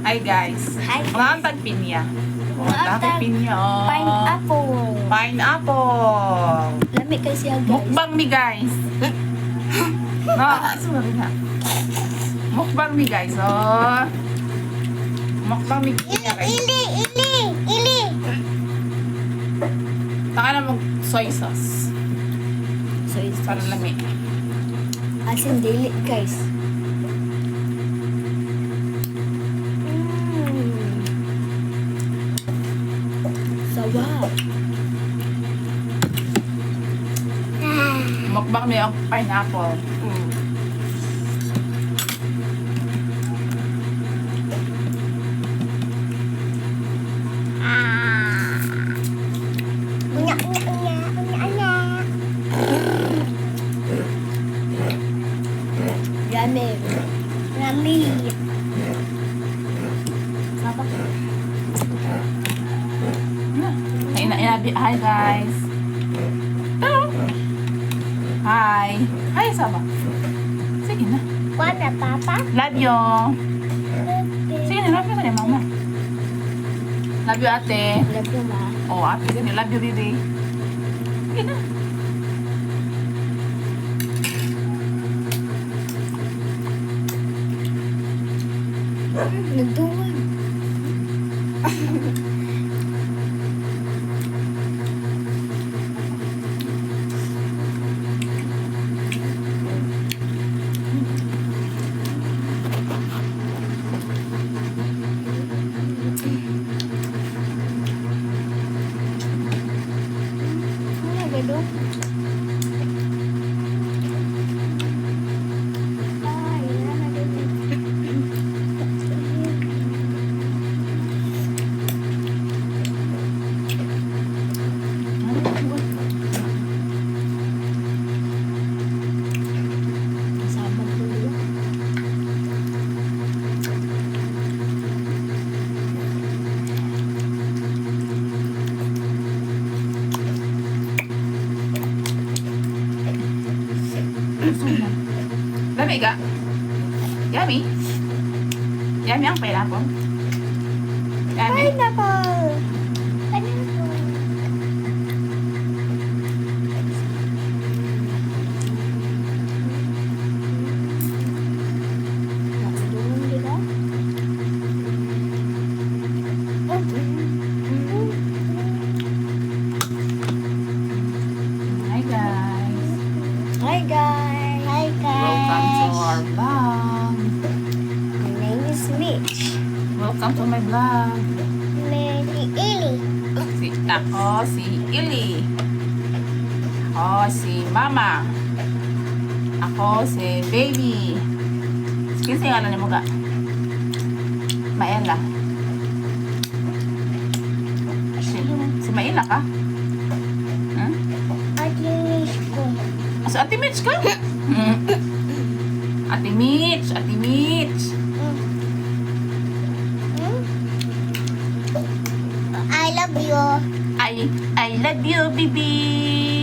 Hi guys. Hi. Mga tagpinya. Mga Tagpinya. Pineapple. Pineapple. Lami kay siya guys. Mukbang mi guys. No, sumabi na. Mukbang mi guys. Oh. Mukbang mi guys. Ili. Taka na mag soy sauce. So it's Para lami. asin dili guys. Sarap. Mukbang mi ang pineapple. Yummy. Sapa? Hi guys. Hello. Hi. Hi, Saba. Sige na. Wanna, Papa? Love you. Sige na, love you ka ni mama. Love you, ate. Love you, Ma. Oh, ate, sige, love you, baby. Sige na. Nagduwan. Ano ba doon? Ay, ano na doon? Sama ko yun. Lami ka? Yummy? Yummy ang pineapple? Yummy? Pineapple! Hi guys. Hi guys! Hi Welcome to our vlog. My name is Mitch. Welcome to my vlog. Mary Elena. Ako si Ili. Ako si Mama. Ako si Baby. Kinsa yung alam niyo mo ga? Maela. Si Maela ka? Hmm? Ate Mitch ko. So, Ate Mitch ka? Ate Mitch. Ate Mitch. I love you. I love you, baby.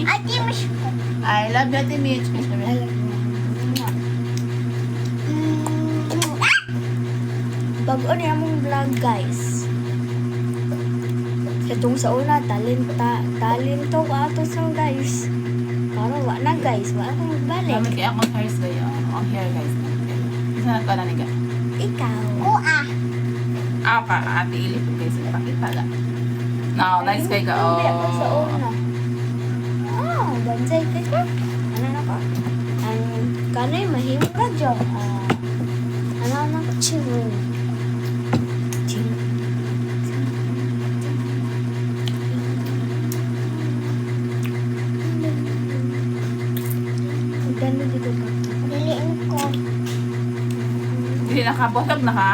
Ate Mitch ko. I love you, Ate Mitch. I love you. Bago na yung vlog guys. Itong sa una, talento ko ato sa guys. Para wa na guys, wa akong Gamit magbalik. kaya akong hairs kayo. Ang hair, guys. Isa na ka na niga. Ikaw. Oo Ako ka, Ate Ili. Guys, ipakita lang. Now, nice kay ka. Hindi ako sa Oh. una. Bansay ka ka. Ano na ka? Kanay mahimong ka dyan. Ano na ka? Chirong. Ganda dito ka. Diliin ko. Hindi nakabotog na ka?